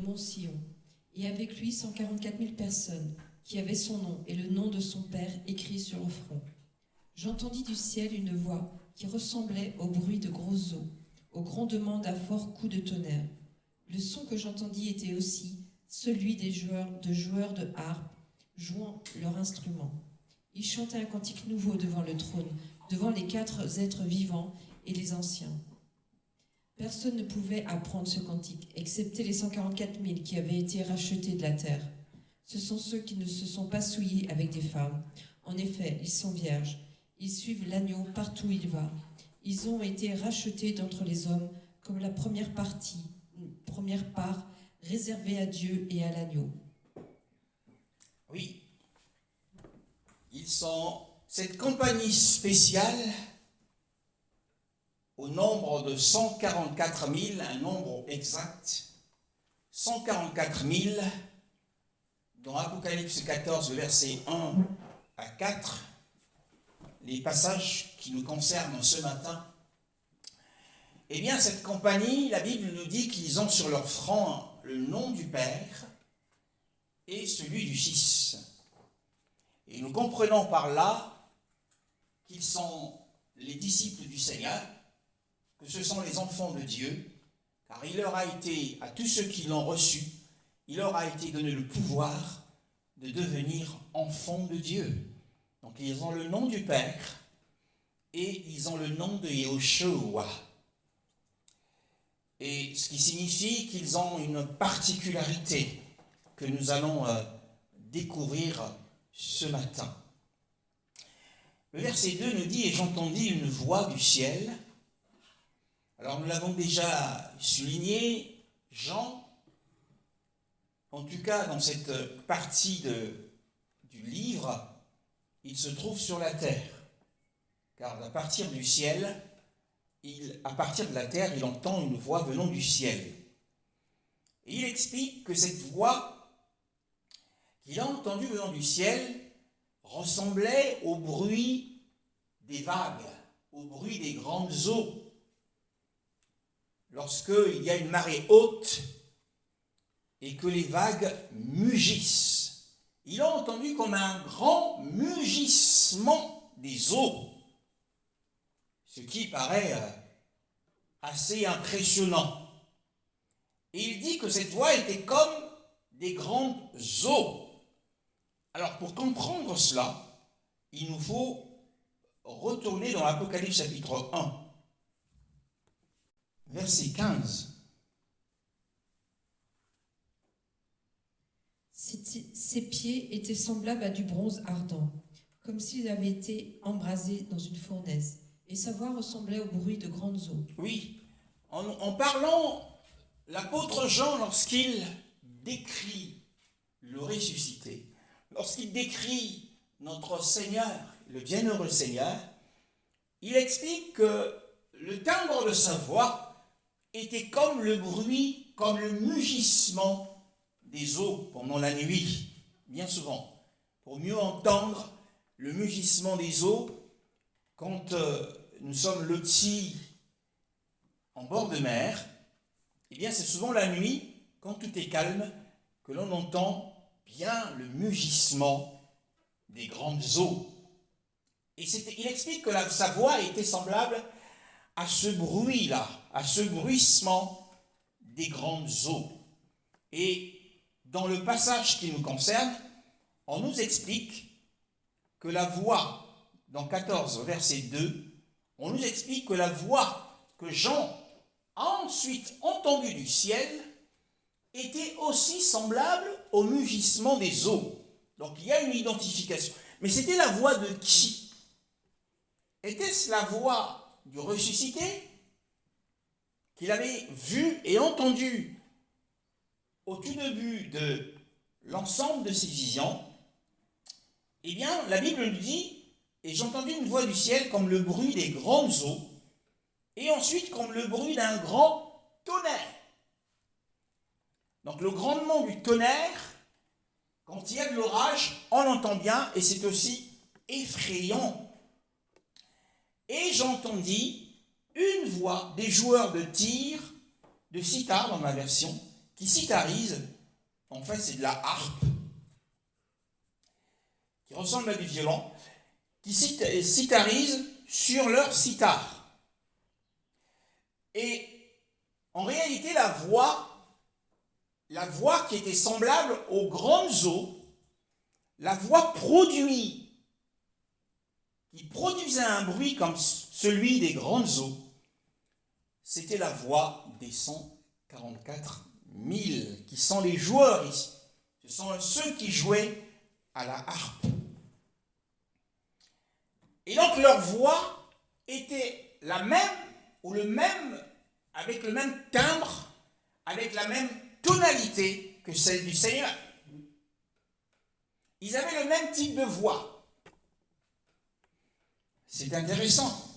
mont Sion, et avec lui 144 000 personnes, qui avaient son nom et le nom de son père écrit sur le front. J'entendis du ciel une voix qui ressemblait au bruit de grosses eaux, au grondement d'un fort coup de tonnerre. Le son que j'entendis était aussi celui des joueurs de harpe jouant leur instrument. Ils chantaient un cantique nouveau devant le trône, devant les 4 êtres vivants et les anciens. Personne ne pouvait apprendre ce cantique, excepté les 144 000 qui avaient été rachetés de la terre. Ce sont ceux qui ne se sont pas souillés avec des femmes. En effet, ils sont vierges. Ils suivent l'agneau partout où il va. Ils ont été rachetés d'entre les hommes comme la première part réservée à Dieu et à l'agneau. Oui, ils sont cette compagnie spéciale au nombre de 144 000, un nombre exact, 144 000, dans Apocalypse 14, versets 1 à 4, les passages qui nous concernent ce matin. Eh bien, cette compagnie, la Bible nous dit qu'ils ont sur leur front le nom du Père et celui du Fils. Et nous comprenons par là qu'ils sont les disciples du Seigneur, que ce sont les enfants de Dieu, car il leur a été, à tous ceux qui l'ont reçu, il leur a été donné le pouvoir de devenir enfants de Dieu. Donc ils ont le nom du Père et ils ont le nom de Yahushua. Et ce qui signifie qu'ils ont une particularité que nous allons découvrir ce matin. Le verset 2 nous dit « Et j'entendis une voix du ciel ». Alors nous l'avons déjà souligné, Jean, en tout cas dans cette partie du livre, il se trouve sur la terre. Car à partir du ciel, à partir de la terre, il entend une voix venant du ciel. Et il explique que cette voix qu'il a entendue venant du ciel ressemblait au bruit des vagues, au bruit des grandes eaux. Lorsqu'il y a une marée haute et que les vagues mugissent, il a entendu comme un grand mugissement des eaux, ce qui paraît assez impressionnant. Et il dit que cette voix était comme des grandes eaux. Alors pour comprendre cela, il nous faut retourner dans l'Apocalypse chapitre 1, verset 15. Ses pieds étaient semblables à du bronze ardent, comme s'ils avaient été embrasés dans une fournaise, et sa voix ressemblait au bruit de grandes eaux. Oui, en parlant, l'apôtre Jean, lorsqu'il décrit le ressuscité, lorsqu'il décrit notre Seigneur, le bienheureux Seigneur, il explique que le timbre de sa voix était comme le bruit, comme le mugissement des eaux pendant la nuit, bien souvent, pour mieux entendre le mugissement des eaux quand nous sommes lotis en bord de mer. Eh bien, c'est souvent la nuit, quand tout est calme, que l'on entend bien le mugissement des grandes eaux. Et il explique que sa voix était semblable à ce bruit-là, à ce bruissement des grandes eaux. Et dans le passage qui nous concerne, on nous explique que la voix, dans 14, verset 2, on nous explique que la voix que Jean a ensuite entendue du ciel était aussi semblable au mugissement des eaux. Donc il y a une identification. Mais c'était la voix de qui? Était-ce la voix du ressuscité qu'il avait vu et entendu au tout début de l'ensemble de ses visions? Eh bien, la Bible nous dit « Et j'entendis une voix du ciel comme le bruit des grandes eaux, et ensuite comme le bruit d'un grand tonnerre. » Donc le grondement du tonnerre, quand il y a de l'orage, on l'entend bien, et c'est aussi effrayant. Et j'entendis une voix des joueurs de tir, de sitar dans ma version, qui citharisent, en fait c'est de la harpe, qui ressemble à du violon, qui citharisent sur leur cithare. Et en réalité, la voix qui était semblable aux grandes eaux, la voix qui produisait un bruit comme celui des grandes eaux, c'était la voix des 144 000, qui sont les joueurs ici. Ce sont ceux qui jouaient à la harpe. Et donc leur voix était la même, ou avec le même timbre, avec la même tonalité que celle du Seigneur. Ils avaient le même type de voix. C'est intéressant.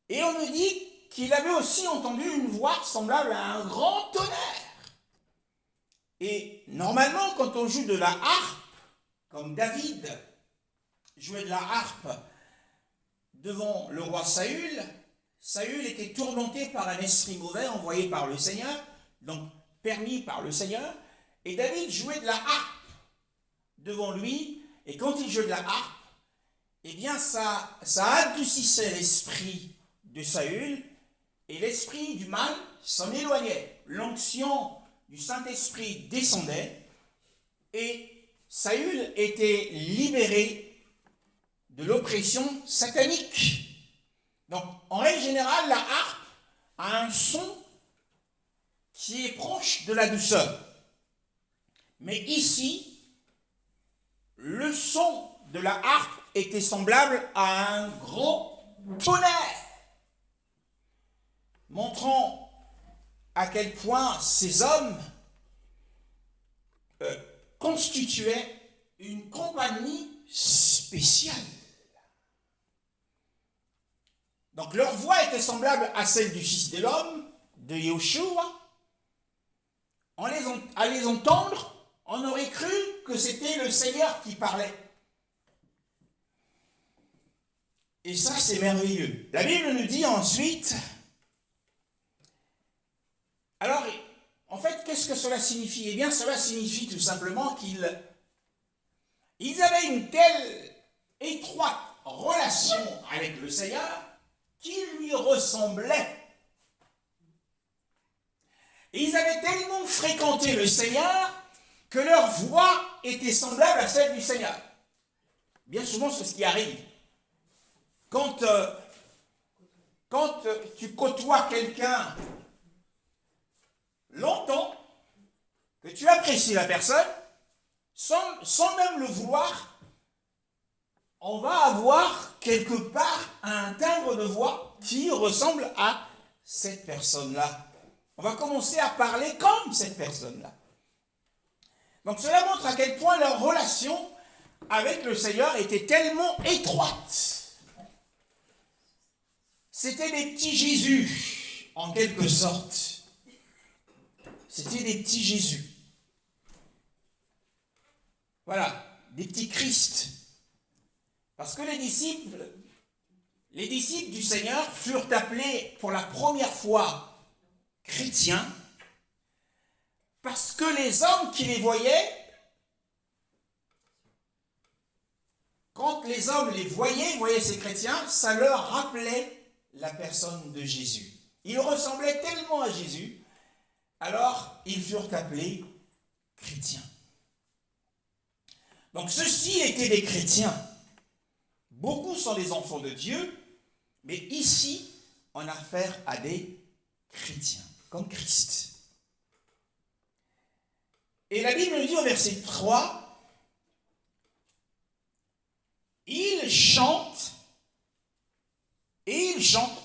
Et on nous dit qu'il avait aussi entendu une voix semblable à un grand tonnerre. Et normalement, quand on joue de la harpe, comme David jouait de la harpe devant le roi Saül, Saül était tourmenté par un esprit mauvais envoyé par le Seigneur, donc permis par le Seigneur, et David jouait de la harpe devant lui, et quand il jouait de la harpe, eh bien ça adoucissait l'esprit de Saül, et l'esprit du mal s'en éloignait. L'onction du Saint-Esprit descendait, et Saül était libéré de l'oppression satanique. Donc, en règle générale, la harpe a un son qui est proche de la douceur. Mais ici, le son de la harpe était semblable à un grand tonnerre, montrant à quel point ces hommes constituaient une compagnie spéciale. Donc leur voix était semblable à celle du Fils de l'homme, de Yeshua. À les entendre, on aurait cru que c'était le Seigneur qui parlait. Et ça, c'est merveilleux. La Bible nous dit ensuite, alors, en fait, qu'est-ce que cela signifie? Eh bien, cela signifie tout simplement qu'ils avaient une telle étroite relation avec le Seigneur qui lui ressemblait. Et ils avaient tellement fréquenté le Seigneur que leur voix était semblable à celle du Seigneur. Bien souvent, c'est ce qui arrive. Quand tu côtoies quelqu'un longtemps, que tu apprécies la personne, sans même le vouloir, on va avoir quelque part un timbre de voix qui ressemble à cette personne-là. On va commencer à parler comme cette personne-là. Donc cela montre à quel point leur relation avec le Seigneur était tellement étroite. C'était des petits Jésus, en quelque sorte. C'était des petits Jésus. Voilà, des petits Christ. Parce que les disciples du Seigneur furent appelés pour la première fois chrétiens, parce que les hommes qui les voyaient, quand les hommes les voyaient ces chrétiens, ça leur rappelait la personne de Jésus. Ils ressemblaient tellement à Jésus, alors ils furent appelés chrétiens. Donc ceux-ci étaient des chrétiens. Beaucoup sont des enfants de Dieu, mais ici, on a affaire à des chrétiens, comme Christ. Et la Bible nous dit au verset 3, ils chantent,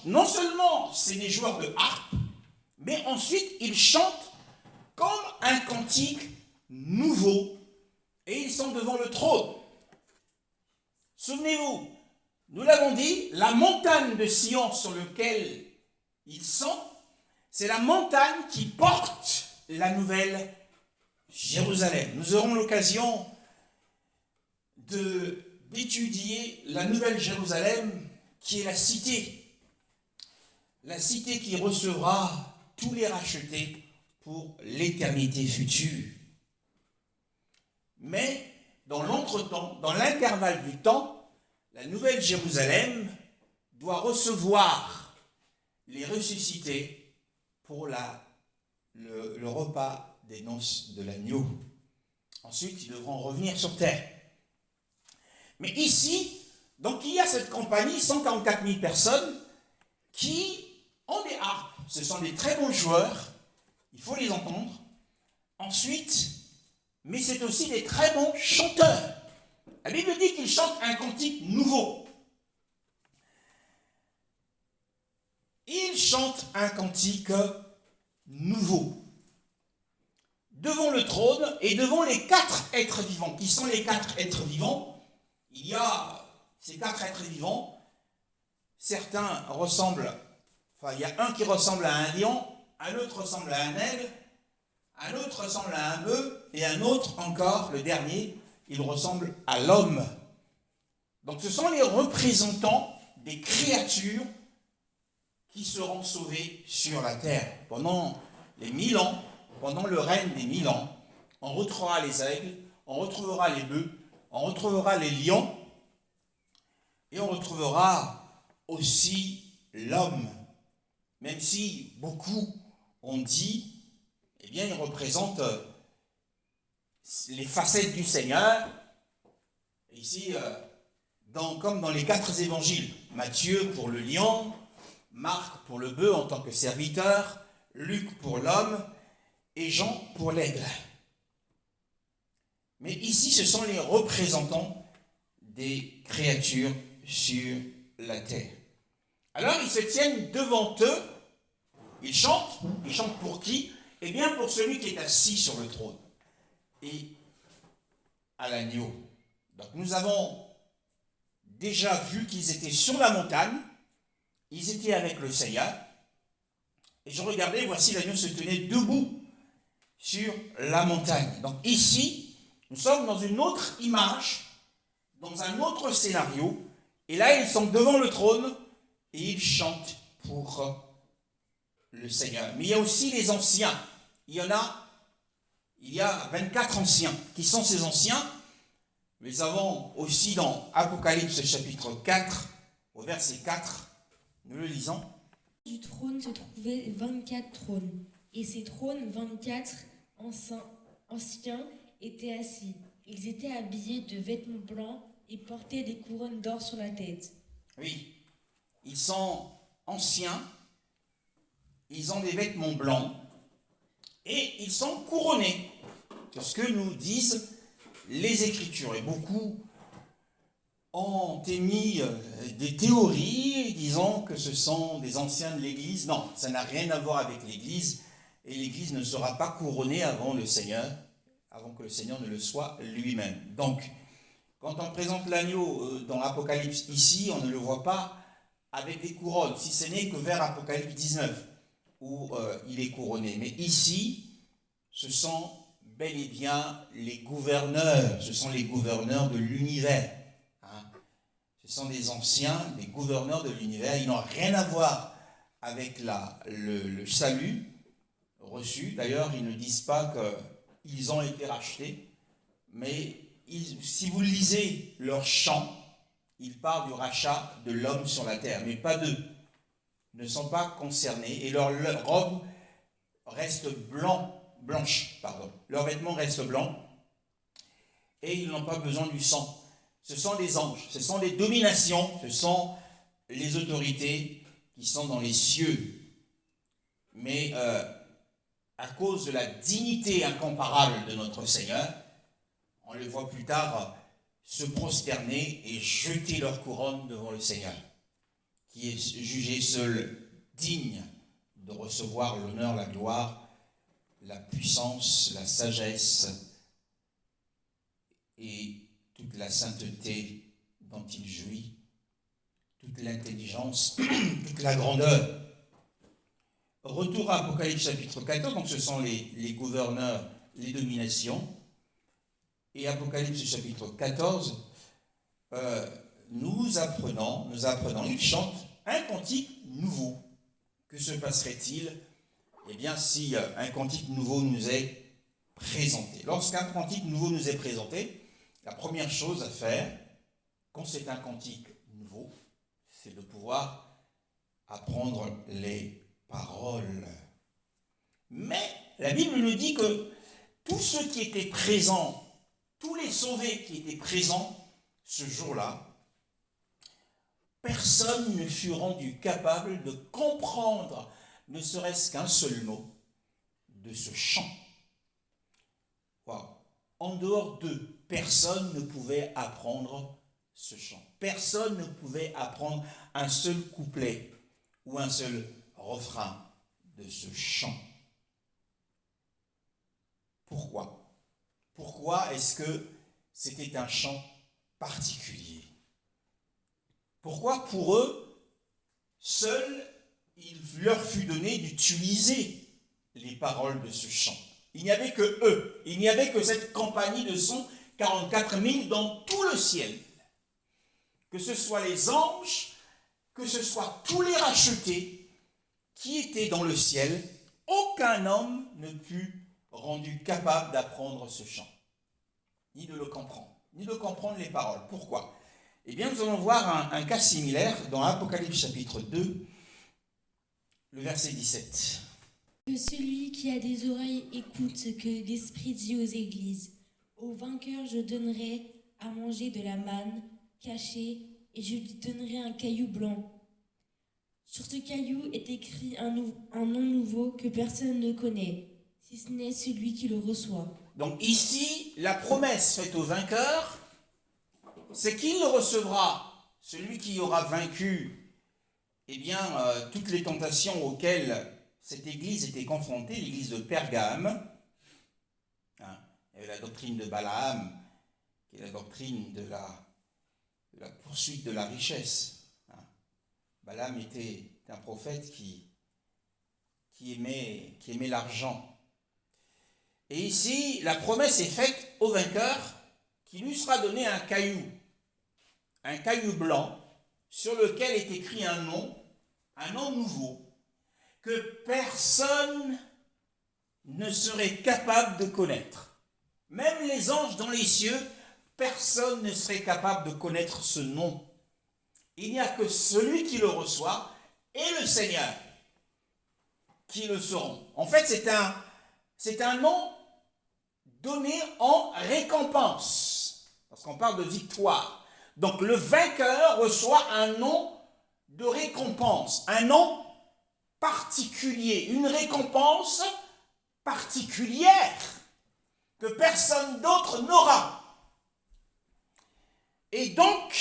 non seulement c'est des joueurs de harpe, mais ensuite ils chantent comme un cantique nouveau, et ils sont devant le trône. Souvenez-vous, nous l'avons dit, la montagne de Sion sur laquelle ils sont, c'est la montagne qui porte la nouvelle Jérusalem. Nous aurons l'occasion d'étudier la nouvelle Jérusalem qui est la cité qui recevra tous les rachetés pour l'éternité future. Mais dans l'entretemps, dans l'intervalle du temps, la Nouvelle Jérusalem doit recevoir les ressuscités pour le repas des noces de l'agneau. Ensuite, ils devront revenir sur terre. Mais ici, donc il y a cette compagnie, 144 000 personnes, qui ont des harpes. Ce sont des très bons joueurs, il faut les entendre. Ensuite, mais c'est aussi des très bons chanteurs. La Bible dit qu'ils chantent un cantique nouveau. Ils chantent un cantique nouveau. Devant le trône et devant les 4 êtres vivants. Qui sont les 4 êtres vivants? Il y a ces 4 êtres vivants. Certains ressemblent, il y a un qui ressemble à un lion, un autre ressemble à un aigle, un autre ressemble à un bœuf, et un autre encore, le dernier, il ressemble à l'homme. Donc ce sont les représentants des créatures qui seront sauvées sur la terre. Pendant les 1000 ans, pendant le règne des 1000 ans, on retrouvera les aigles, on retrouvera les bœufs, on retrouvera les lions, et on retrouvera aussi l'homme. Même si beaucoup ont dit, eh bien, il représente les facettes du Seigneur. Ici, comme dans les 4 évangiles, Matthieu pour le lion, Marc pour le bœuf en tant que serviteur, Luc pour l'homme et Jean pour l'aigle. Mais ici, ce sont les représentants des créatures sur la terre. Alors, ils se tiennent devant eux, ils chantent pour qui? Eh bien, pour celui qui est assis sur le trône et à l'agneau. Donc, nous avons déjà vu qu'ils étaient sur la montagne, ils étaient avec le Seigneur, et je regardais, voici l'agneau se tenait debout sur la montagne. Donc ici, nous sommes dans une autre image, dans un autre scénario, et là, ils sont devant le trône, et ils chantent pour le Seigneur. Mais il y a aussi les anciens. Il y a 24 anciens. Qui sont ces anciens? Nous les avons aussi dans Apocalypse chapitre 4, au verset 4. Nous le lisons. Du trône se trouvaient 24 trônes, et ces trônes, 24 anciens, étaient assis. Ils étaient habillés de vêtements blancs et portaient des couronnes d'or sur la tête. Oui, ils sont anciens, ils ont des vêtements blancs, et ils sont couronnés. C'est ce que nous disent les Écritures. Et beaucoup ont émis des théories disant que ce sont des anciens de l'Église. Non, ça n'a rien à voir avec l'Église, et l'Église ne sera pas couronnée avant le Seigneur, avant que le Seigneur ne le soit lui-même. Donc, quand on présente l'agneau dans l'Apocalypse ici, on ne le voit pas avec des couronnes, si ce n'est que vers Apocalypse 19, où il est couronné. Mais ici, ce sont bel et bien les gouverneurs, ce sont les gouverneurs de l'univers. Ce sont des anciens, des gouverneurs de l'univers. Ils n'ont rien à voir avec le salut reçu. D'ailleurs, ils ne disent pas qu'ils ont été rachetés, mais si vous lisez leur chant, ils parlent du rachat de l'homme sur la terre, mais pas d'eux. Ils ne sont pas concernés, et leur robe reste blanche. Leurs vêtements restent blancs, et ils n'ont pas besoin du sang. Ce sont des anges, ce sont les dominations, ce sont les autorités qui sont dans les cieux. Mais à cause de la dignité incomparable de notre Seigneur, on les voit plus tard se prosterner et jeter leur couronne devant le Seigneur, qui est jugé seul digne de recevoir l'honneur, la gloire, la puissance, la sagesse et toute la sainteté dont il jouit, toute l'intelligence, toute la grandeur. Retour à Apocalypse chapitre 14, donc ce sont les gouverneurs, les dominations. Et Apocalypse chapitre 14, nous apprenons, ils chantent un cantique nouveau. Que se passerait-il? eh bien, si un cantique nouveau nous est présenté. Lorsqu'un cantique nouveau nous est présenté, la première chose à faire, quand c'est un cantique nouveau, c'est de pouvoir apprendre les paroles. Mais la Bible nous dit que tous ceux qui étaient présents, tous les sauvés qui étaient présents ce jour-là, personne ne fut rendu capable de comprendre ne serait-ce qu'un seul mot de ce chant. Wow. En dehors d'eux, personne ne pouvait apprendre ce chant. Personne ne pouvait apprendre un seul couplet ou un seul refrain de ce chant. Pourquoi? Pourquoi est-ce que c'était un chant particulier? Pourquoi pour eux, seuls, il leur fut donné d'utiliser les paroles de ce chant? Il n'y avait que eux, il n'y avait que cette compagnie de 144 000 dans tout le ciel. Que ce soit les anges, que ce soit tous les rachetés qui étaient dans le ciel, aucun homme ne fut rendu capable d'apprendre ce chant, ni de le comprendre les paroles. Pourquoi? Eh bien, nous allons voir un cas similaire dans Apocalypse chapitre 2, le verset 17. Que celui qui a des oreilles écoute ce que l'Esprit dit aux églises. Au vainqueur, je donnerai à manger de la manne cachée et je lui donnerai un caillou blanc. Sur ce caillou est écrit un nom nouveau que personne ne connaît, si ce n'est celui qui le reçoit. Donc ici, la promesse faite au vainqueur, c'est qu'il le recevra, celui qui aura vaincu, eh bien, toutes les tentations auxquelles cette église était confrontée, l'église de Pergame. Il y avait la doctrine de Balaam, qui est la doctrine de la poursuite de la richesse. Balaam était un prophète qui aimait l'argent. Et ici, la promesse est faite au vainqueur qui lui sera donné un caillou blanc, sur lequel est écrit un nom nouveau, que personne ne serait capable de connaître. Même les anges dans les cieux, personne ne serait capable de connaître ce nom. Il n'y a que celui qui le reçoit et le Seigneur qui le sauront. En fait, c'est un nom donné en récompense, parce qu'on parle de victoire. Donc le vainqueur reçoit un nom de récompense, un nom particulier, une récompense particulière que personne d'autre n'aura. Et donc,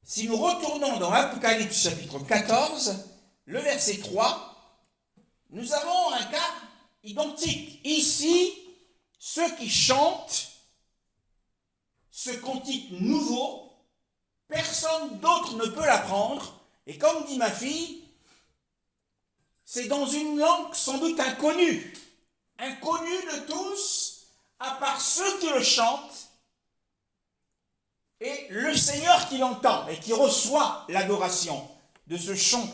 si nous retournons dans Apocalypse chapitre 14, le verset 3, nous avons un cas identique. Ici, ceux qui chantent ce cantique nouveau, personne d'autre ne peut l'apprendre. Et comme dit ma fille, c'est dans une langue sans doute inconnue de tous, à part ceux qui le chantent, et le Seigneur qui l'entend et qui reçoit l'adoration de ce chant.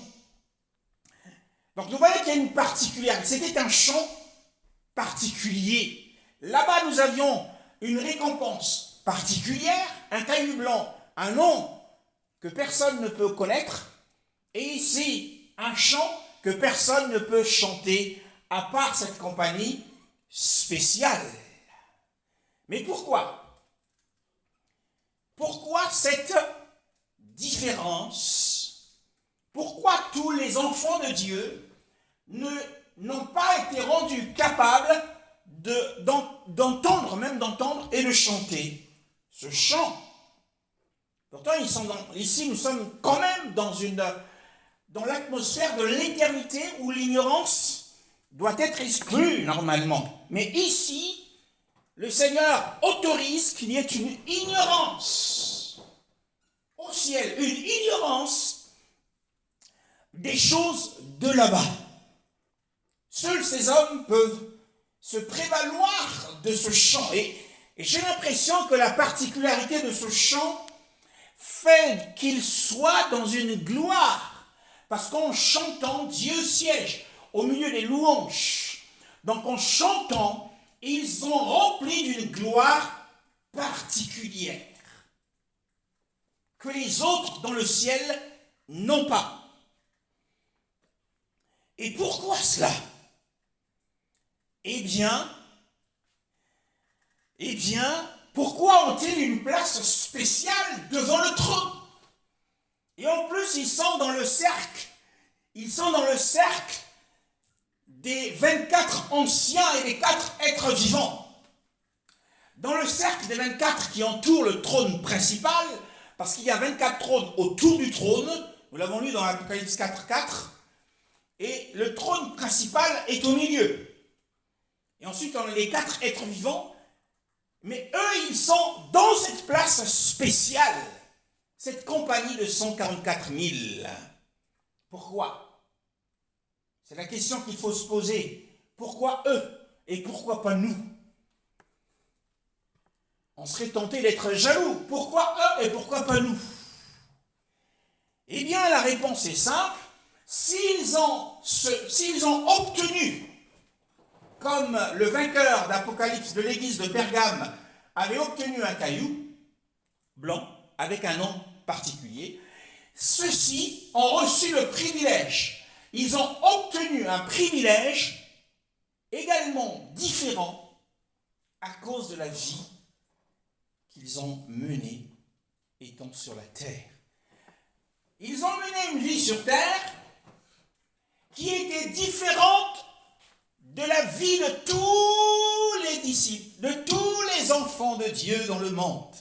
Donc nous voyons qu'il y a une particularité. C'était un chant particulier. Là-bas, nous avions une récompense particulière, un caillou blanc, un nom que personne ne peut connaître, et ici, un chant que personne ne peut chanter à part cette compagnie spéciale. Mais pourquoi? Pourquoi cette différence? Pourquoi tous les enfants de Dieu n'ont pas été rendus capables d'entendre et de chanter ce chant? Pourtant, ici, nous sommes quand même dans l'atmosphère de l'éternité où l'ignorance doit être exclue normalement. Mais ici, le Seigneur autorise qu'il y ait une ignorance au ciel, une ignorance des choses de là-bas. Seuls ces hommes peuvent se prévaloir de ce chant. Et j'ai l'impression que la particularité de ce chant fait qu'il soit dans une gloire. Parce qu'en chantant, Dieu siège au milieu des louanges. Donc en chantant, ils sont remplis d'une gloire particulière que les autres dans le ciel n'ont pas. Et pourquoi cela? Eh bien, pourquoi ont-ils une place spéciale devant le trône? Et en plus, ils sont dans le cercle. Ils sont dans le cercle des 24 anciens et des 4 êtres vivants. Dans le cercle des 24 qui entourent le trône principal, parce qu'il y a 24 trônes autour du trône, nous l'avons lu dans Apocalypse 4:4, et le trône principal est au milieu. Et ensuite, on a les 4 êtres vivants, mais eux, ils sont dans cette place spéciale, cette compagnie de 144 000. Pourquoi? C'est la question qu'il faut se poser. Pourquoi eux et pourquoi pas nous? On serait tenté d'être jaloux. Pourquoi eux et pourquoi pas nous? Eh bien, la réponse est simple. S'ils ont obtenu, comme le vainqueur d'Apocalypse de l'église de Pergame avait obtenu un caillou blanc avec un nom particulier, ceux-ci ont reçu le privilège. Ils ont obtenu un privilège également différent à cause de la vie qu'ils ont menée étant sur la terre. Ils ont mené une vie sur terre qui était différente de la vie de tous les disciples, de tous les enfants de Dieu dans le monde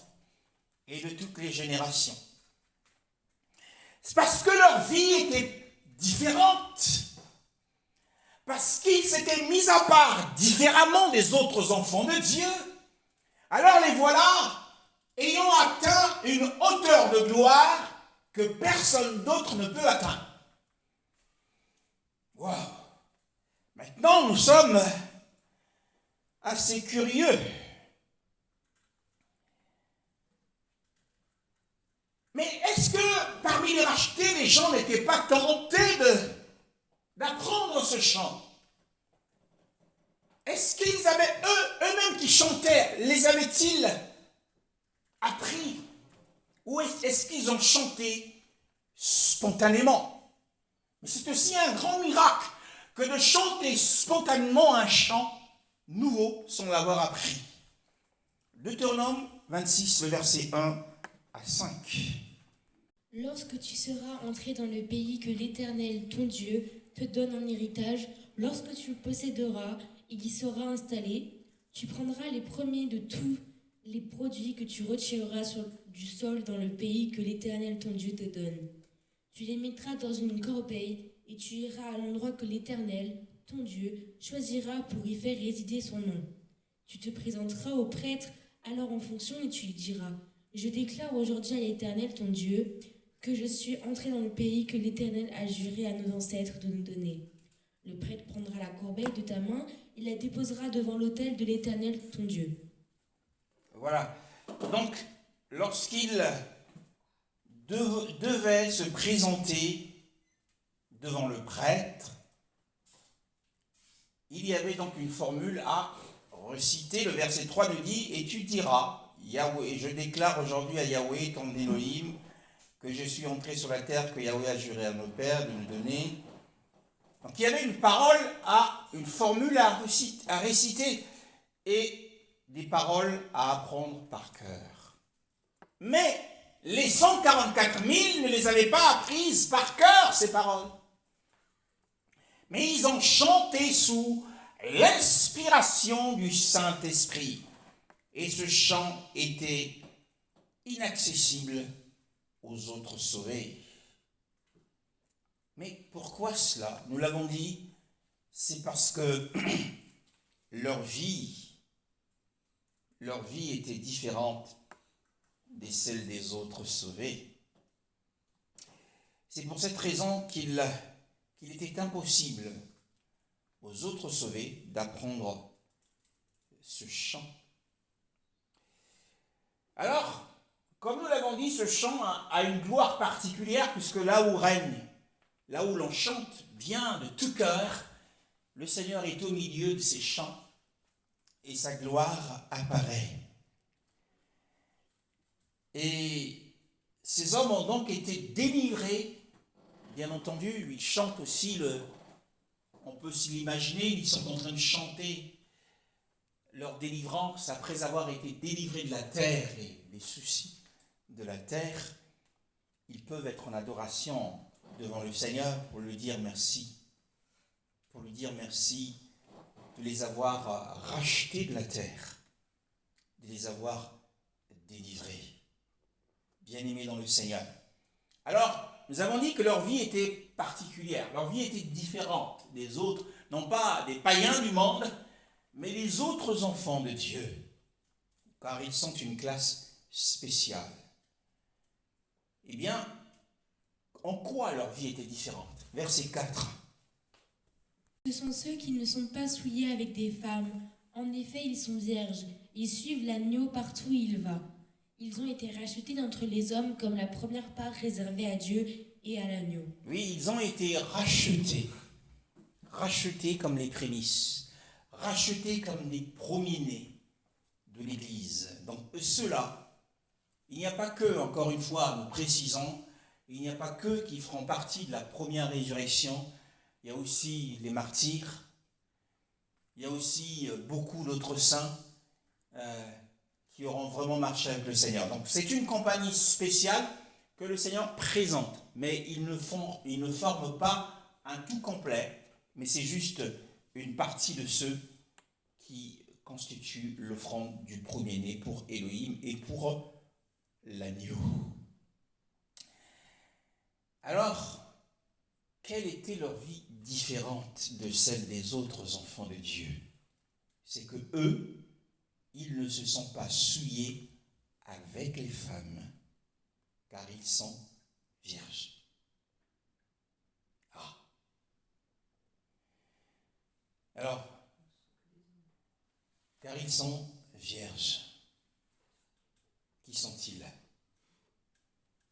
et de toutes les générations. C'est parce que leur vie était différente, parce qu'ils s'étaient mis à part différemment des autres enfants de Dieu. Alors les voilà ayant atteint une hauteur de gloire que personne d'autre ne peut atteindre. Wow. Maintenant, nous sommes assez curieux. Mais est-ce que parmi les rachetés, les gens n'étaient pas tentés d'apprendre ce chant? Est-ce qu'ils avaient, eux-mêmes qui chantaient, les avaient-ils appris? Ou est-ce qu'ils ont chanté spontanément? Mais c'est aussi un grand miracle que de chanter spontanément un chant nouveau sans l'avoir appris. Deutéronome 26, le verset 1 à 5. Lorsque tu seras entré dans le pays que l'Éternel, ton Dieu, te donne en héritage, lorsque tu le posséderas, il y sera installé, tu prendras les premiers de tous les produits que tu retireras du sol dans le pays que l'Éternel, ton Dieu, te donne. Tu les mettras dans une corbeille et tu iras à l'endroit que l'Éternel, ton Dieu, choisira pour y faire résider son nom. Tu te présenteras au prêtre alors en fonction et tu lui diras: je déclare aujourd'hui à l'Éternel, ton Dieu, que je suis entré dans le pays que l'Éternel a juré à nos ancêtres de nous donner. Le prêtre prendra la corbeille de ta main et la déposera devant l'autel de l'Éternel, ton Dieu. Voilà. Donc, lorsqu'il devait se présenter devant le prêtre, il y avait donc une formule à reciter. Le verset 3 nous dit: et tu diras, Yahweh, je déclare aujourd'hui à Yahweh, ton Elohim, que je suis entré sur la terre que Yahweh a juré à nos pères de nous donner. Donc il y avait une parole, une formule à réciter et des paroles à apprendre par cœur. Mais les 144 000 ne les avaient pas apprises par cœur, ces paroles. Mais ils ont chanté sous l'inspiration du Saint-Esprit. Et ce chant était inaccessible aux autres sauvés. Mais pourquoi cela? Nous l'avons dit, c'est parce que leur vie était différente de celle des autres sauvés. C'est pour cette raison qu'il était impossible aux autres sauvés d'apprendre ce chant. Alors, comme nous l'avons dit, ce chant a une gloire particulière, puisque là où règne, là où l'on chante bien de tout cœur, le Seigneur est au milieu de ses champs et sa gloire apparaît. Et ces hommes ont donc été délivrés, bien entendu. Ils chantent aussi, on peut s'y l'imaginer, ils sont en train de chanter leur délivrance après avoir été délivrés de la terre et des soucis de la terre. Ils peuvent être en adoration devant le Seigneur pour lui dire merci. Pour lui dire merci de les avoir rachetés de la terre, de les avoir délivrés. Bien-aimés dans le Seigneur. Alors, nous avons dit que leur vie était particulière, leur vie était différente des autres, non pas des païens du monde, mais les autres enfants de Dieu, car ils sont une classe spéciale. Eh bien, en quoi leur vie était différente? Verset 4. Ce sont ceux qui ne sont pas souillés avec des femmes. En effet, ils sont vierges. Ils suivent l'agneau partout où il va. Ils ont été rachetés d'entre les hommes comme la première part réservée à Dieu et à l'agneau. Oui, ils ont été rachetés. Rachetés comme les prémices. Rachetés comme les premiers-nés de l'Église. Donc ceux-là, il n'y a pas que, encore une fois, nous précisons, il n'y a pas que qui feront partie de la première résurrection. Il y a aussi les martyrs. Il y a aussi beaucoup d'autres saints qui auront vraiment marché avec le Seigneur. Donc c'est une compagnie spéciale que le Seigneur présente. Mais ils ne forment pas un tout complet, mais c'est juste une partie de ceux qui constituent l'offrande du premier-né pour Elohim et pour l'agneau. Alors, quelle était leur vie différente de celle des autres enfants de Dieu? C'est que eux, ils ne se sont pas souillés avec les femmes, car ils sont vierges. Ah. Alors, car ils sont vierges. Qui sont-ils?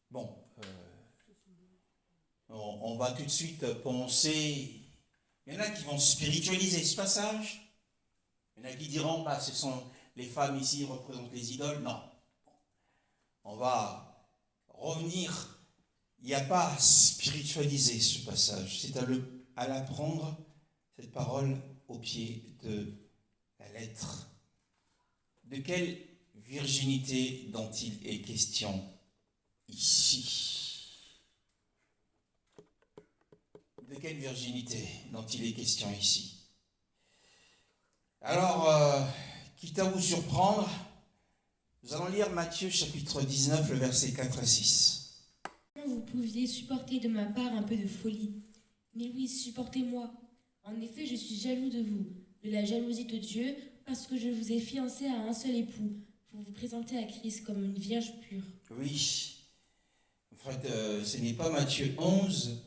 Bon, on va tout de suite penser. Il y en a qui vont spiritualiser ce passage. Il y en a qui diront, ce sont les femmes ici représentent les idoles. Non. On va revenir. Il n'y a pas à spiritualiser ce passage. C'est à l'apprendre, cette parole, au pied de la lettre. De quelle virginité dont il est question ici? De quelle virginité dont il est question ici? Alors, quitte à vous surprendre, nous allons lire Matthieu chapitre 19, le verset 4 à 6. Vous pouviez supporter de ma part un peu de folie. Mais oui, supportez-moi. En effet, je suis jaloux de vous, de la jalousie de Dieu, parce que je vous ai fiancé à un seul époux, pour vous présenter à Christ comme une vierge pure. Oui. En fait, ce n'est pas Matthieu 11,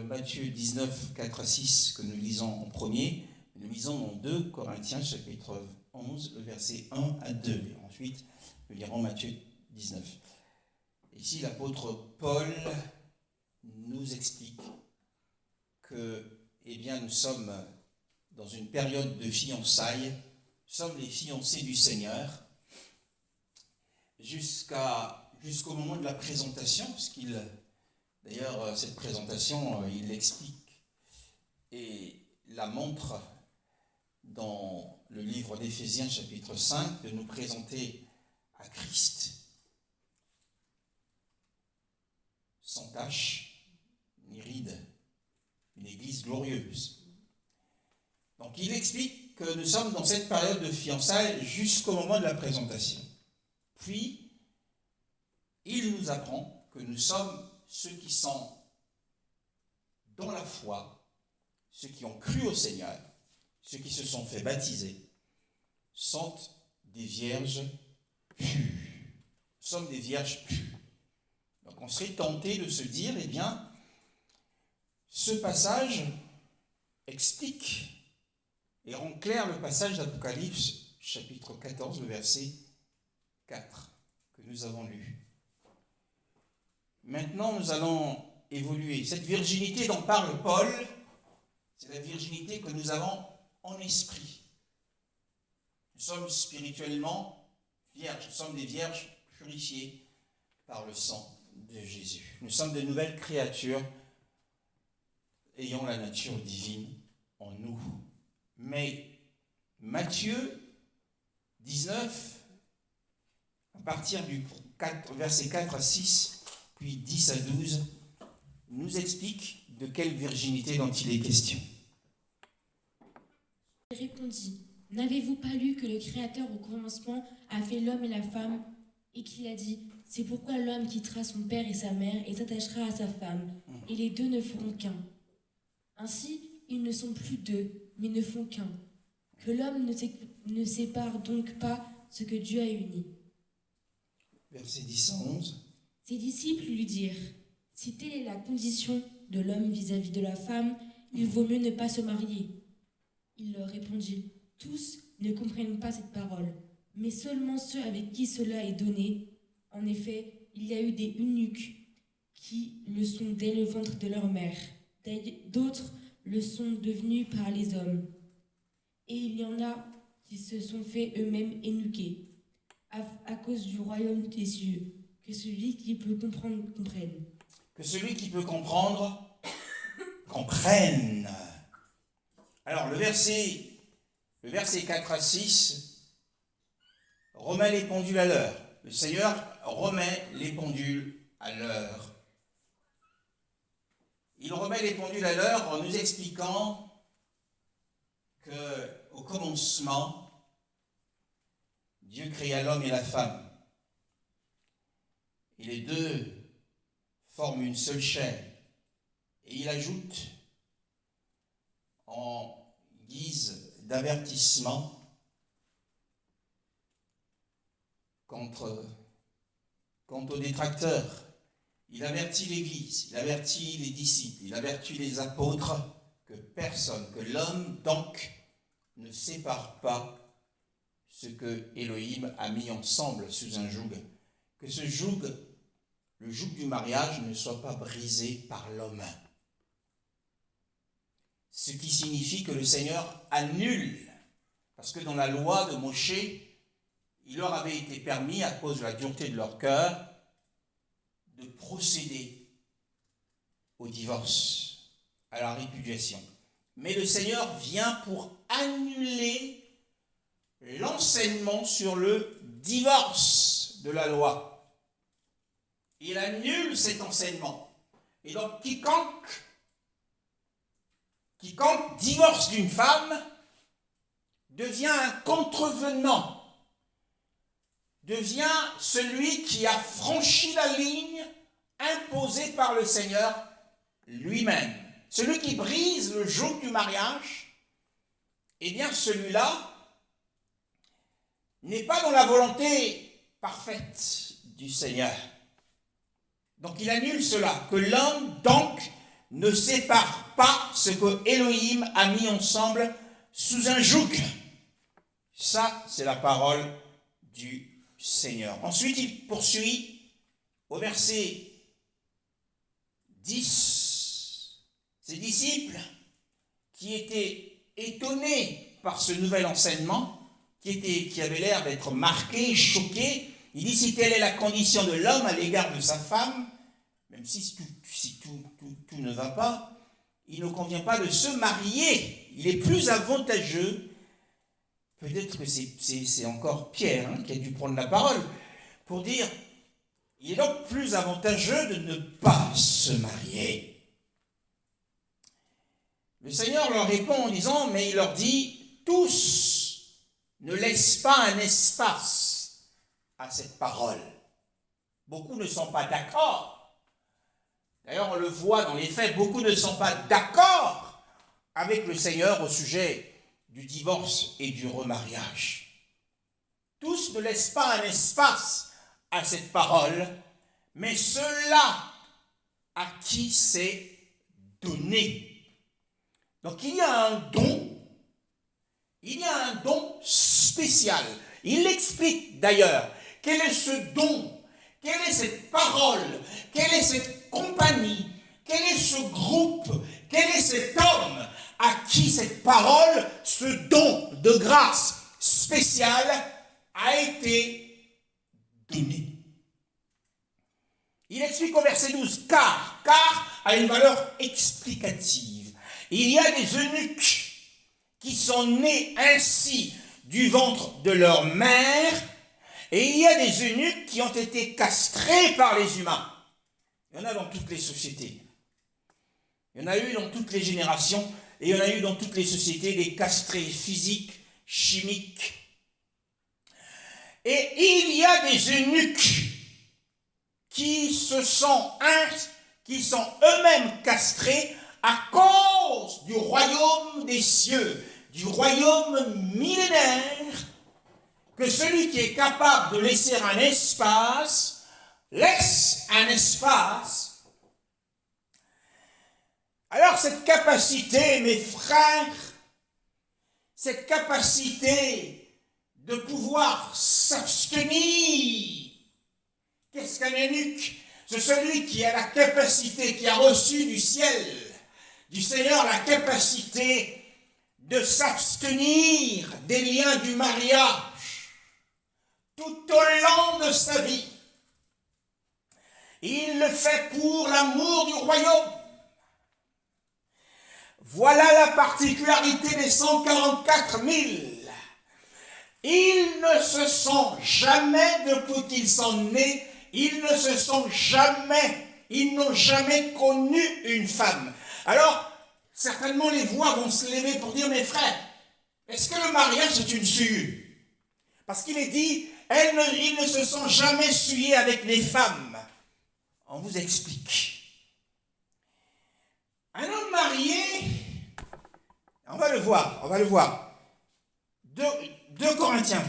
Matthieu 19, 4 à 6 que nous lisons en premier. Nous lisons dans 2 Corinthiens chapitre 11, le verset 1 à 2. Et ensuite, nous lirons Matthieu 19. Ici, l'apôtre Paul nous explique que, nous sommes dans une période de fiançailles. Nous sommes les fiancés du Seigneur jusqu'au moment de la présentation, parce d'ailleurs, cette présentation, il l'explique et la montre dans le livre d'Éphésiens chapitre 5, de nous présenter à Christ sans tache ni ride, une église glorieuse. Donc il explique que nous sommes dans cette période de fiançailles jusqu'au moment de la présentation. Puis, il nous apprend que nous sommes ceux qui sont dans la foi, ceux qui ont cru au Seigneur, ceux qui se sont fait baptiser, sont des vierges pures. Nous sommes des vierges pures. Donc on serait tenté de se dire, ce passage explique et rend clair le passage d'Apocalypse, chapitre 14, le verset 4, que nous avons lu. Maintenant, nous allons évoluer. Cette virginité dont parle Paul, C'est la virginité que nous avons en esprit. Nous sommes spirituellement vierges, nous sommes des vierges purifiées par le sang de Jésus. Nous sommes de nouvelles créatures ayant la nature divine en nous. Mais Matthieu 19, à partir du verset 4 à 6, puis 10 à 12, nous explique de quelle virginité dont il est question. Il répondit, « N'avez-vous pas lu que le Créateur au commencement a fait l'homme et la femme, et qu'il a dit, c'est pourquoi l'homme quittera son père et sa mère et s'attachera à sa femme, et les deux ne feront qu'un. Ainsi, ils ne sont plus deux, mais ne font qu'un. Que l'homme ne sépare donc pas ce que Dieu a uni. » Verset 10 à 11. Ses disciples lui dirent, « Si telle est la condition de l'homme vis-à-vis de la femme, il vaut mieux ne pas se marier. » Il leur répondit, « Tous ne comprennent pas cette parole, mais seulement ceux avec qui cela est donné. En effet, il y a eu des eunuques qui le sont dès le ventre de leur mère. D'autres le sont devenus par les hommes. Et il y en a qui se sont fait eux-mêmes eunuquer, à cause du royaume des cieux. Que celui qui peut comprendre, comprenne. » Que celui qui peut comprendre, comprenne. Alors, le verset 4 à 6 remet les pendules à l'heure. Le Seigneur remet les pendules à l'heure. Il remet les pendules à l'heure en nous expliquant qu'au commencement, Dieu créa l'homme et la femme. Et les deux forment une seule chair. Et il ajoute, en guise d'avertissement, quant aux détracteurs, il avertit l'Église, il avertit les disciples, il avertit les apôtres que l'homme donc ne sépare pas ce que Elohim a mis ensemble sous un joug. Que ce joug, le joug du mariage, ne soit pas brisé par l'homme. Ce qui signifie que le Seigneur annule, parce que dans la loi de Moshe, il leur avait été permis, à cause de la dureté de leur cœur, de procéder au divorce, à la répudiation. Mais le Seigneur vient pour annuler l'enseignement sur le divorce de la loi. Il annule cet enseignement. Et donc, quiconque divorce d'une femme devient un contrevenant, devient celui qui a franchi la ligne imposée par le Seigneur lui-même. Celui qui brise le joug du mariage, eh bien celui-là n'est pas dans la volonté parfaite du Seigneur. Donc il annule cela, que l'homme donc ne sépare pas ce que Elohim a mis ensemble sous un joug. Ça, c'est la parole du Seigneur. Ensuite, il poursuit au verset 10. Ses disciples, qui étaient étonnés par ce nouvel enseignement, qui avait l'air d'être marqués, choqués, il dit, si telle est la condition de l'homme à l'égard de sa femme, même si tout ne va pas, il ne convient pas de se marier. Il est plus avantageux, peut-être que c'est encore Pierre qui a dû prendre la parole, pour dire, il est donc plus avantageux de ne pas se marier. Le Seigneur leur répond en disant, mais il leur dit, tous ne laissent pas un espace à cette parole. Beaucoup ne sont pas d'accord. D'ailleurs, on le voit dans les faits, beaucoup ne sont pas d'accord avec le Seigneur au sujet du divorce et du remariage. Tous ne laissent pas un espace à cette parole, mais ceux-là à qui c'est donné. Donc il y a un don spécial. Il explique d'ailleurs quel est ce don, quelle est cette parole, quelle est cette compagnie, quel est ce groupe, quel est cet homme à qui cette parole, ce don de grâce spéciale a été donné. Il explique au verset 12, car a une valeur explicative. Il y a des eunuques qui sont nés ainsi du ventre de leur mère, et il y a des eunuques qui ont été castrés par les humains. Il y en a dans toutes les sociétés. Il y en a eu dans toutes les générations, et il y en a eu dans toutes les sociétés des castrés physiques, chimiques. Et il y a des eunuques qui sont eux-mêmes castrés à cause du royaume des cieux, du royaume millénaire, que celui qui est capable de laisser un espace, laisse un espace. Alors cette capacité, mes frères, cette capacité de pouvoir s'abstenir. Qu'est-ce qu'un eunuque? C'est celui qui a la capacité, qui a reçu du ciel, du Seigneur, la capacité de s'abstenir des liens du mariage tout au long de sa vie. Il le fait pour l'amour du royaume. Voilà la particularité des 144 000. Ils ne se sont jamais, depuis qu'ils sont nés, ils n'ont jamais connu une femme. Alors, certainement les voix vont se lever pour dire, mes frères, est-ce que le mariage est une souillure? Parce qu'il est dit, ils ne se sont jamais souillés avec les femmes. On vous explique. Un homme marié, on va le voir. 2 Corinthiens.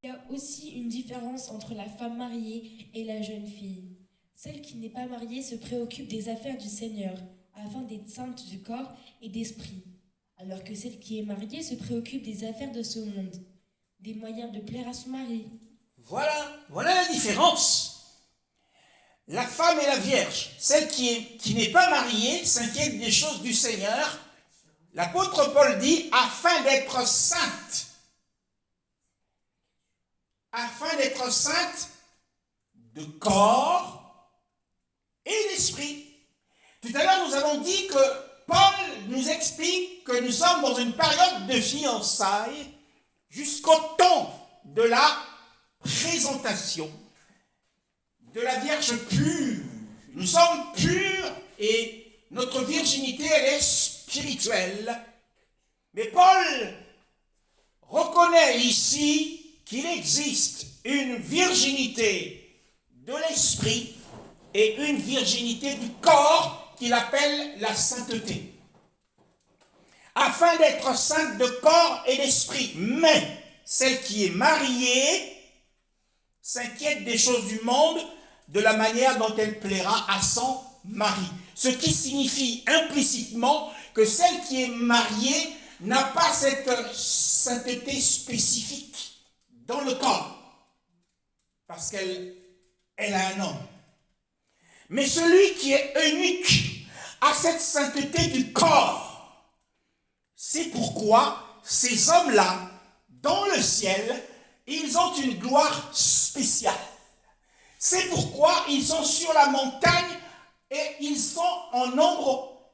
Il y a aussi une différence entre la femme mariée et la jeune fille. Celle qui n'est pas mariée se préoccupe des affaires du Seigneur, afin d'être sainte du corps et d'esprit, alors que celle qui est mariée se préoccupe des affaires de ce monde, des moyens de plaire à son mari. Voilà la différence. La femme est la vierge. Celle qui n'est pas mariée s'inquiète des choses du Seigneur. L'apôtre Paul dit, afin d'être sainte. Afin d'être sainte de corps et d'esprit. Tout à l'heure, nous avons dit que Paul nous explique que nous sommes dans une période de fiançailles jusqu'au temps de la présentation de la Vierge pure. Nous sommes purs et notre virginité, elle est spirituelle. Mais Paul reconnaît ici qu'il existe une virginité de l'esprit et une virginité du corps qu'il appelle la sainteté. Afin d'être sainte de corps et d'esprit. Mais celle qui est mariée s'inquiète des choses du monde de la manière dont elle plaira à son mari. Ce qui signifie implicitement que celle qui est mariée n'a pas cette sainteté spécifique dans le corps, parce qu'elle a un homme. Mais celui qui est eunuque a cette sainteté du corps. C'est pourquoi ces hommes-là, dans le ciel, ils ont une gloire spéciale. C'est pourquoi ils sont sur la montagne et ils sont en nombre,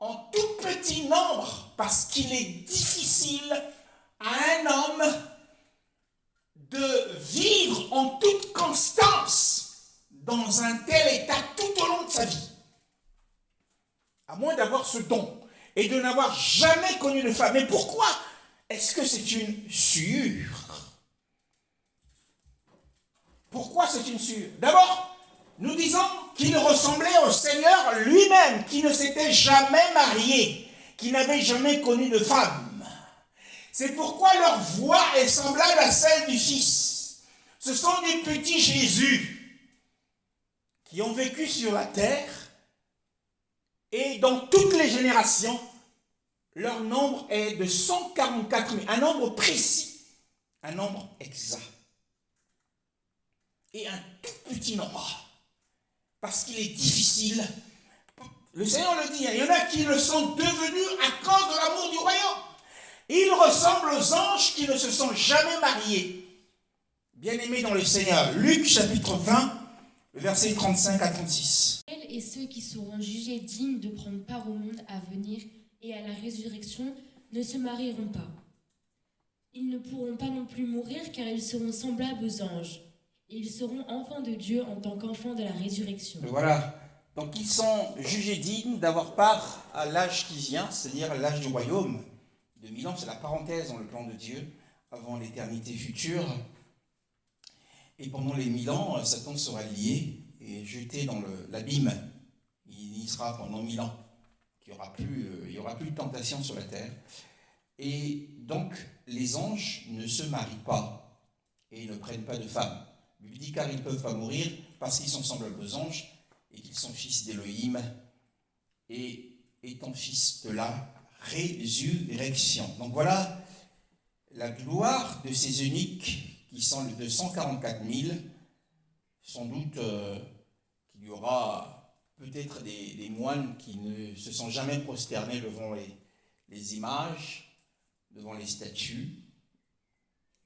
en tout petit nombre, parce qu'il est difficile à un homme de vivre en toute constance dans un tel état tout au long de sa vie. À moins d'avoir ce don et de n'avoir jamais connu de femme. Mais pourquoi est-ce que c'est une souillure? Pourquoi c'est une souillure? D'abord, nous disons qu'il ressemblait au Seigneur lui-même, qui ne s'était jamais marié, qui n'avait jamais connu de femme. C'est pourquoi leur voix est semblable à celle du Fils. Ce sont des petits Jésus qui ont vécu sur la terre et dans toutes les générations, leur nombre est de 144 000, un nombre précis, un nombre exact. Et un tout petit nombre, parce qu'il est difficile Le Seigneur le dit, il y en a qui le sont devenus à cause de l'amour du royaume. Ils ressemblent aux anges qui ne se sont jamais mariés. Bien-aimés dans le Seigneur, Luc chapitre 20, le verset 35 à 36. Elles et ceux qui seront jugés dignes de prendre part au monde à venir et à la résurrection ne se marieront pas. Ils ne pourront pas non plus mourir car ils seront semblables aux anges. Et ils seront enfants de Dieu en tant qu'enfants de la résurrection. Voilà. Donc ils sont jugés dignes d'avoir part à l'âge qui vient, c'est-à-dire l'âge du royaume. De 1000 ans, c'est la parenthèse dans le plan de Dieu, avant l'éternité future. Et pendant les 1000 ans, Satan sera lié et jeté dans l'abîme. Il y sera pendant 1000 ans. Il n'y aura plus de tentation sur la terre. Et donc, les anges ne se marient pas et ne prennent pas de femme. Il dit car ils ne peuvent pas mourir parce qu'ils sont semblables aux anges et qu'ils sont fils d'Élohim et étant fils de la résurrection. Donc voilà la gloire de ces eunuques qui sont de 144 000. Sans doute qu'il y aura peut-être des moines qui ne se sont jamais prosternés devant les images, devant les statues.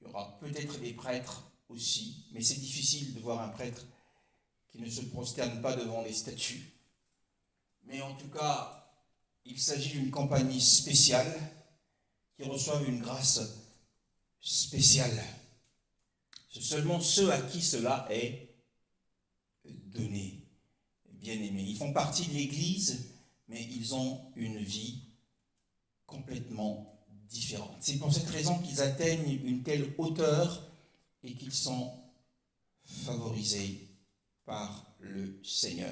Il y aura peut-être des prêtres aussi, mais c'est difficile de voir un prêtre qui ne se prosterne pas devant les statues. Mais en tout cas, il s'agit d'une compagnie spéciale qui reçoivent une grâce spéciale. C'est seulement ceux à qui cela est donné, bien-aimés. Ils font partie de l'Église, mais ils ont une vie complètement différente. C'est pour cette raison qu'ils atteignent une telle hauteur et qu'ils sont favorisés par le Seigneur.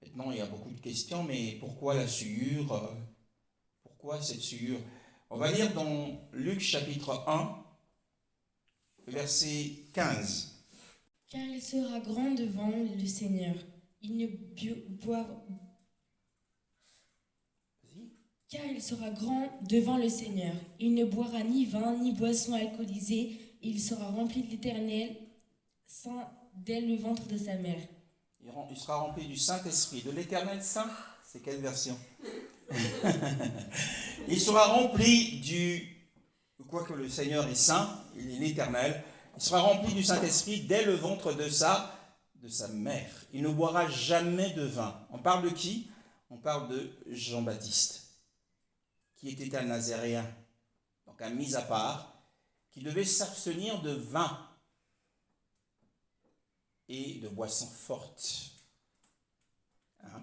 Maintenant, il y a beaucoup de questions, mais pourquoi la souillure? Pourquoi cette souillure? On va lire dans Luc chapitre 1, verset 15. Car il sera grand devant le Seigneur. Car il sera grand devant le Seigneur. Il ne boira ni vin, ni boisson alcoolisée. Et il sera rempli de l'Éternel Saint dès le ventre de sa mère. Il sera rempli du Saint-Esprit. De l'Éternel Saint, c'est quelle version? Il sera rempli quoique le Seigneur est saint, il est l'Éternel, il sera rempli du Saint-Esprit dès le ventre de sa mère. Il ne boira jamais de vin. On parle de qui? On parle de Jean-Baptiste, qui était un Nazaréen, donc un mis à part, qui devait s'abstenir de vin et de boissons fortes. Hein?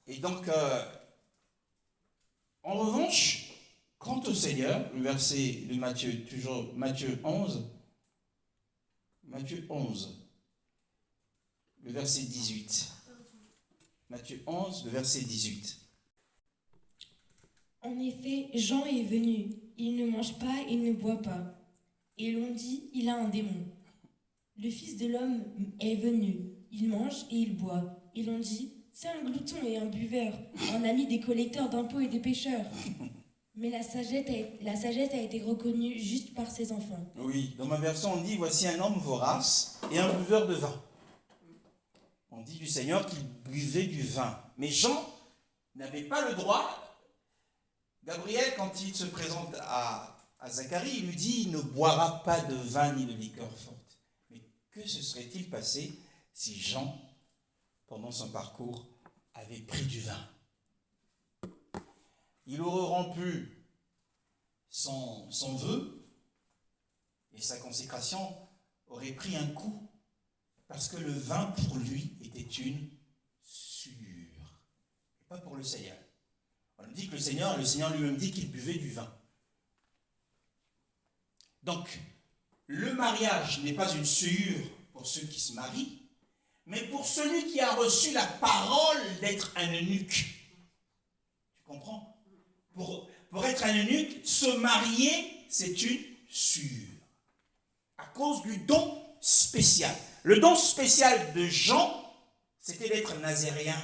Et donc, en revanche, quant au Seigneur, le verset de Matthieu, toujours Matthieu 11, le verset 18. Matthieu 11, le verset 18. En effet, Jean est venu. Il ne mange pas, il ne boit pas. Et l'on dit, il a un démon. Le Fils de l'homme est venu. Il mange et il boit. Et l'on dit, c'est un glouton et un buveur, un ami des collecteurs d'impôts et des pécheurs. Mais la sagesse a été reconnue juste par ses enfants. Oui, dans ma version, on dit, voici un homme vorace et un buveur de vin. On dit du Seigneur qu'il buvait du vin. Mais Jean n'avait pas le droit. Gabriel, quand il se présente à Zacharie, il lui dit, il ne boira pas de vin ni de liqueur forte. Mais que se serait-il passé si Jean, pendant son parcours, avait pris du vin? Il aurait rompu son vœu et sa consécration aurait pris un coup parce que le vin pour lui était une souillure, et pas pour le Seigneur. On dit que le Seigneur lui-même dit qu'il buvait du vin. Donc, le mariage n'est pas une souillure pour ceux qui se marient, mais pour celui qui a reçu la parole d'être un eunuque. Tu comprends? Pour être un eunuque, se marier, c'est une souillure. À cause du don spécial. Le don spécial de Jean, c'était d'être nazaréen.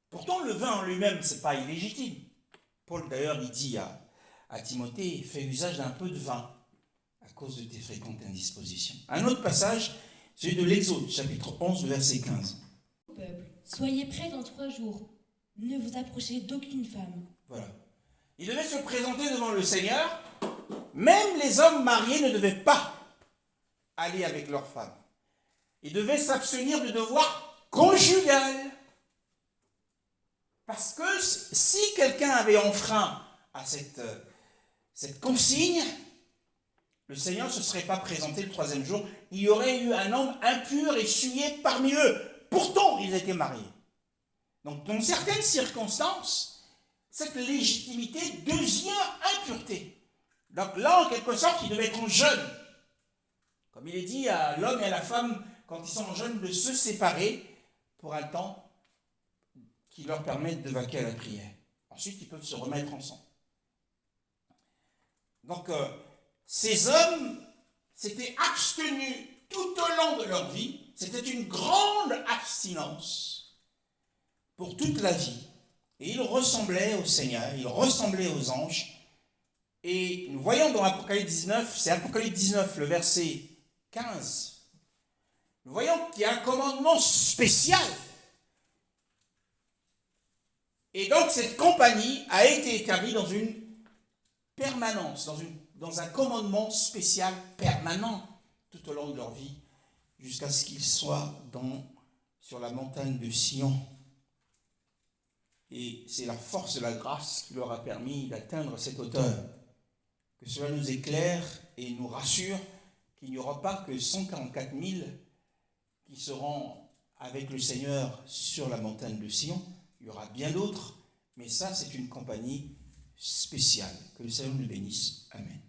Pourtant, le vin en lui-même, ce n'est pas illégitime. Paul, d'ailleurs, il dit à Timothée, fais usage d'un peu de vin à cause de tes fréquentes indispositions. Un autre passage, celui de l'Exode, chapitre 11, verset 15. Peuple, soyez prêts dans 3 jours. Ne vous approchez d'aucune femme. Voilà. Il devait se présenter devant le Seigneur. Même les hommes mariés ne devaient pas aller avec leurs femmes. Ils devaient s'abstenir du devoir conjugal. Parce que si quelqu'un avait enfreint à cette consigne, le Seigneur ne se serait pas présenté le 3e jour. Il y aurait eu un homme impur et souillé parmi eux. Pourtant, ils étaient mariés. Donc, dans certaines circonstances, cette légitimité devient impureté. Donc là, en quelque sorte, ils devaient être jeunes. Comme il est dit à l'homme et à la femme, quand ils sont jeunes, de se séparer pour un temps qui leur permette de vaquer à la prière. Ensuite, ils peuvent se remettre ensemble. Donc, ces hommes s'étaient abstenus tout au long de leur vie. C'était une grande abstinence pour toute la vie. Et ils ressemblaient au Seigneur, ils ressemblaient aux anges. Et nous voyons dans Apocalypse 19, c'est Apocalypse 19, le verset 15. Nous voyons qu'il y a un commandement spécial. Et donc cette compagnie a été établie dans une permanence, dans un commandement spécial permanent tout au long de leur vie, jusqu'à ce qu'ils soient sur la montagne de Sion. Et c'est la force de la grâce qui leur a permis d'atteindre cette hauteur. Que cela nous éclaire et nous rassure qu'il n'y aura pas que 144 000 qui seront avec le Seigneur sur la montagne de Sion. Il y aura bien d'autres, mais ça, c'est une compagnie spéciale. Que le Seigneur nous bénisse. Amen.